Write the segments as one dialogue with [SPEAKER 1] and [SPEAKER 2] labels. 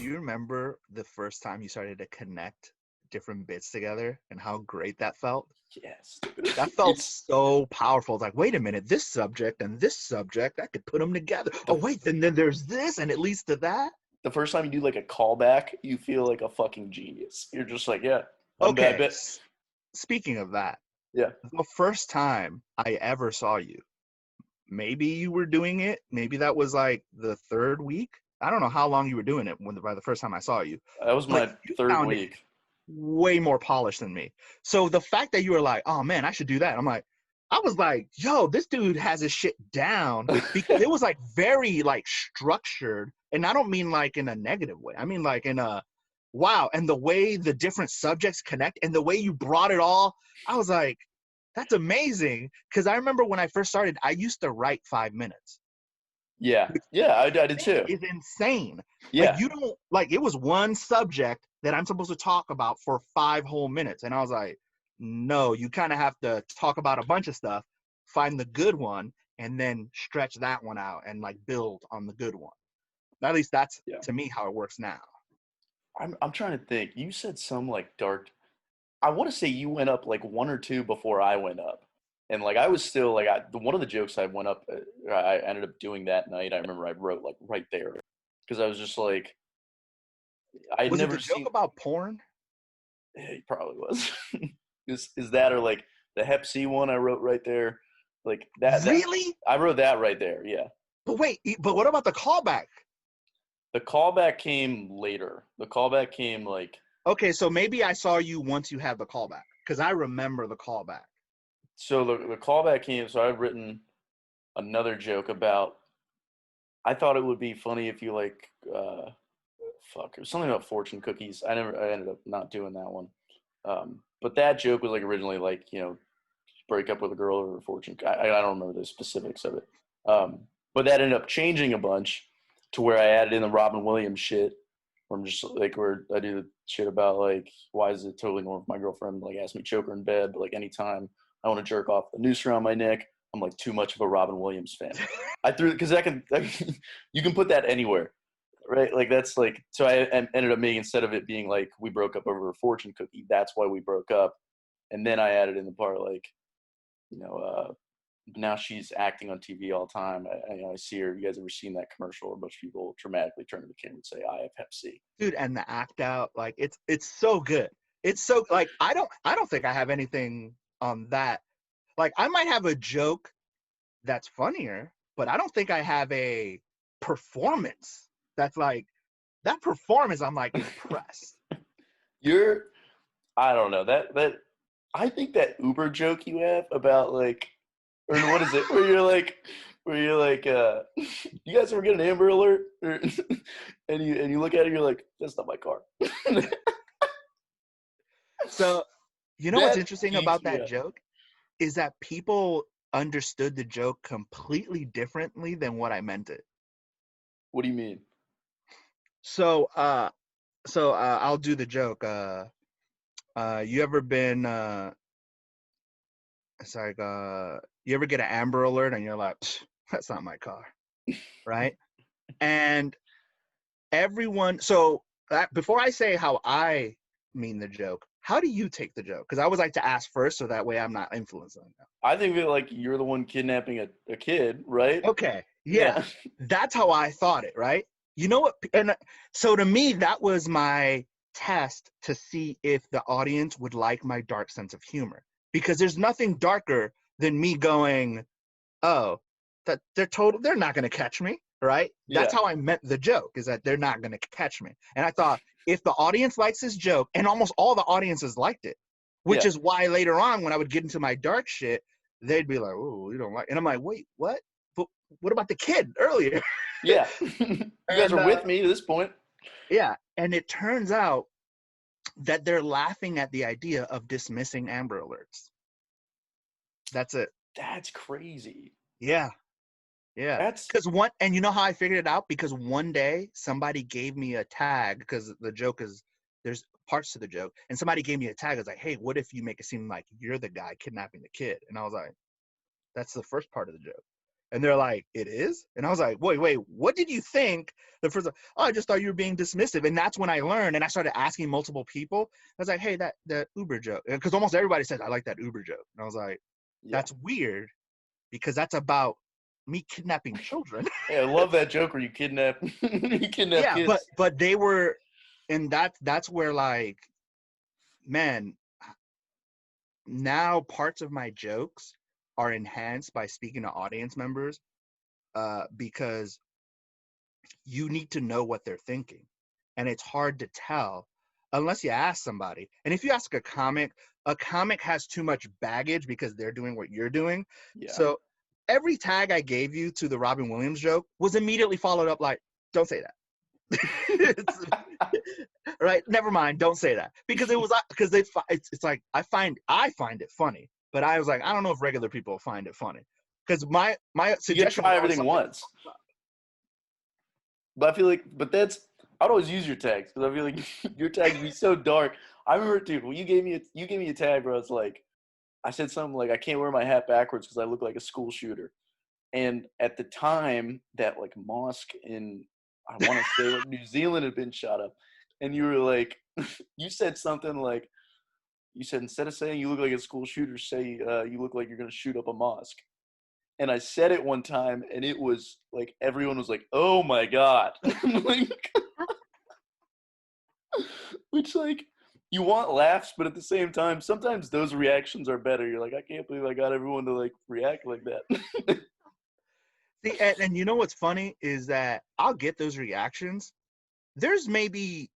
[SPEAKER 1] you remember the first time you started to connect different bits together and how great that felt?
[SPEAKER 2] Yes, dude.
[SPEAKER 1] That felt
[SPEAKER 2] It's
[SPEAKER 1] so powerful. It's like, wait a minute, this subject and this subject, I could put them together. Oh,
[SPEAKER 2] the
[SPEAKER 1] wait, then there's this, and it leads to that.
[SPEAKER 2] the first time you do like a callback, you feel like a fucking genius. You're just like, yeah, I'm bad
[SPEAKER 1] Okay,
[SPEAKER 2] bit.
[SPEAKER 1] speaking of that,
[SPEAKER 2] Yeah,
[SPEAKER 1] the first time I ever saw you, maybe you were doing it. Maybe that was like the third week. I don't know how long you were doing it by the first time I saw you,
[SPEAKER 2] that was
[SPEAKER 1] but
[SPEAKER 2] my
[SPEAKER 1] you
[SPEAKER 2] third
[SPEAKER 1] sounded
[SPEAKER 2] week.
[SPEAKER 1] way more polished than me. So the fact that you were like, oh man, I should do that. I'm like, I was like, yo, this dude has his shit down because it was like very like structured. And I don't mean like in a negative way. I mean like in a wow. And the way the different subjects connect and the way you brought it all, I was like, that's amazing. Cause I remember when I first started, I used to write 5 minutes,
[SPEAKER 2] Yeah,
[SPEAKER 1] which
[SPEAKER 2] yeah, I did
[SPEAKER 1] think
[SPEAKER 2] too.
[SPEAKER 1] is insane. Like
[SPEAKER 2] Yeah,
[SPEAKER 1] you don't like it was one subject that I'm supposed to talk about for 5 whole minutes. And I was like, no, you kind of have to talk about a bunch of stuff, find the good one, and then stretch that one out and like build on the good one. At least that's
[SPEAKER 2] yeah.
[SPEAKER 1] to me how it works now.
[SPEAKER 2] I'm trying to think. You said some like dark. I want to say you went up like one or two before I went up, and like I was still like one of the jokes I went up. I ended up doing that night. I remember I wrote like right there because I was just like I'd
[SPEAKER 1] Was it the
[SPEAKER 2] never
[SPEAKER 1] joke
[SPEAKER 2] seen.
[SPEAKER 1] about porn?
[SPEAKER 2] He probably was. Is that or like the Hep C one I wrote right there, like that
[SPEAKER 1] Really?
[SPEAKER 2] I wrote that right there. Yeah,
[SPEAKER 1] But wait, but what about the callback?
[SPEAKER 2] the callback came later. The callback came like
[SPEAKER 1] Okay, so maybe I saw you once you had the callback because I remember the callback.
[SPEAKER 2] so the callback came. So I'd written another joke about. I thought it would be funny if you like fuck. It was something about fortune cookies. I ended up not doing that one. But that joke was like originally like break up with a girl over a fortune. I don't remember the specifics of it. But that ended up changing a bunch to where I added in the Robin Williams shit. Where I'm just like where I do the shit about like why is it totally normal if my girlfriend like asks me to choke her in bed, but like anytime I want to jerk off the noose around my neck, I'm like too much of a Robin Williams fan. I threw because you can put that anywhere, right? Like that's like so I ended up making instead of it being like we broke up over a fortune cookie, that's why we broke up, and then I added in the part like you know now she's acting on TV all the time. I see her. You guys ever seen that commercial where a bunch of people dramatically turn to the camera and say, "I have Hep C."
[SPEAKER 1] Dude, and the act out, like it's so good. It's so like I don't think I have anything on that. Like I might have a joke that's funnier, but I don't think I have a performance that's like that performance. I'm like impressed.
[SPEAKER 2] You're, I don't know that I think that Uber joke you have about like, or what is it? Where you're like, you guys ever get an Amber Alert? Or, and you look at it, you're like, that's not my car.
[SPEAKER 1] So you know what's
[SPEAKER 2] That
[SPEAKER 1] interesting
[SPEAKER 2] keeps
[SPEAKER 1] about
[SPEAKER 2] me
[SPEAKER 1] that
[SPEAKER 2] up.
[SPEAKER 1] joke is that people understood the joke completely differently than what I meant it.
[SPEAKER 2] What do you mean?
[SPEAKER 1] So I'll do the joke. You ever been it's like you ever get an Amber Alert and you're like, that's not my car, right? And everyone, so before I say how I mean the joke, how do you take the joke? Because I always like to ask first, so that way I'm not influencing them.
[SPEAKER 2] I think that like you're the one kidnapping a kid, right?
[SPEAKER 1] Okay, yeah,
[SPEAKER 2] Yeah.
[SPEAKER 1] that's how I thought it, right? You know what? And so to me, that was my test to see if the audience would like my dark sense of humor, because there's nothing darker than me going, oh, that they're not going to catch me, right? That's
[SPEAKER 2] Yeah.
[SPEAKER 1] how I meant the joke, is that they're not going to catch me. And I thought, if the audience likes this joke, and almost all the audiences liked it, which
[SPEAKER 2] Yeah.
[SPEAKER 1] is why later on when I would get into my dark shit, they'd be like, oh, you don't like, and I'm like, wait, what? But what about the kid earlier?
[SPEAKER 2] Yeah. You guys
[SPEAKER 1] And
[SPEAKER 2] are with me at this point.
[SPEAKER 1] yeah, and it turns out that they're laughing at the idea of dismissing Amber Alerts. That's it.
[SPEAKER 2] That's crazy.
[SPEAKER 1] Yeah. Yeah,
[SPEAKER 2] That's
[SPEAKER 1] because one, and you know how I figured it out? Because one day somebody gave me a tag, because the joke is there's parts to the joke, and somebody gave me a tag. I was like, hey, what if you make it seem like you're the guy kidnapping the kid? And I was like, that's the first part of the joke. And they're like, it is? And I was like, wait, what did you think? The first, oh, I just thought you were being dismissive. And that's when I learned, and I started asking multiple people. I was like, hey, that Uber joke. Because almost everybody says, I like that Uber joke. And I was like,
[SPEAKER 2] Yeah.
[SPEAKER 1] that's weird because that's about me kidnapping children.
[SPEAKER 2] Yeah, I love that joke where you kidnap
[SPEAKER 1] Yeah,
[SPEAKER 2] kids.
[SPEAKER 1] but they were, and that's where like, man, now parts of my jokes are enhanced by speaking to audience members, because you need to know what they're thinking, and it's hard to tell unless you ask somebody. And if you ask a comic has too much baggage because they're doing what you're doing.
[SPEAKER 2] Yeah.
[SPEAKER 1] So every tag I gave you to the Robin Williams joke was immediately followed up like, don't say that. Right, never mind, don't say that, because it was because it's like I find it funny, but I was like, I don't know if regular people find it funny, because my
[SPEAKER 2] You
[SPEAKER 1] suggestion
[SPEAKER 2] can try
[SPEAKER 1] was always
[SPEAKER 2] everything
[SPEAKER 1] something.
[SPEAKER 2] once. But I feel like, I'd always use your tags because I feel like your tags be so dark. I remember, dude, when you gave me a tag where I was like, I said something like, I can't wear my hat backwards because I look like a school shooter. And at the time, that like mosque in, I want to say like New Zealand had been shot up, and you were like, you said something like, you said instead of saying you look like a school shooter, say you look like you're gonna shoot up a mosque. And I said it one time, and it was like everyone was like, "Oh my god!" Like, which like you want laughs, but at the same time, sometimes those reactions are better. You're like, I can't believe I got everyone to like react like that.
[SPEAKER 1] See, and you know what's funny is that I'll get those reactions. There's maybe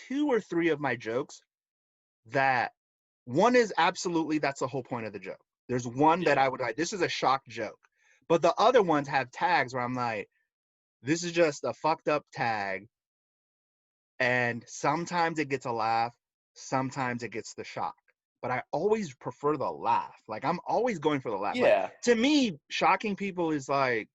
[SPEAKER 1] 2 or 3 of my jokes that one is absolutely, that's the whole point of the joke. There's one that
[SPEAKER 2] Yeah.
[SPEAKER 1] I would like, this is a shock joke, but the other ones have tags where I'm like, this is just a fucked up tag, and sometimes it gets a laugh, sometimes it gets the shock, but I always prefer the laugh. Like, I'm always going for the laugh. Like,
[SPEAKER 2] Yeah.
[SPEAKER 1] to me, shocking people is like,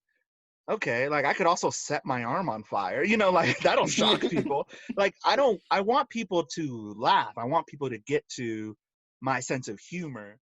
[SPEAKER 1] okay, like I could also set my arm on fire, like that'll shock people. Like, I want people to laugh. I want people to get to my sense of humor.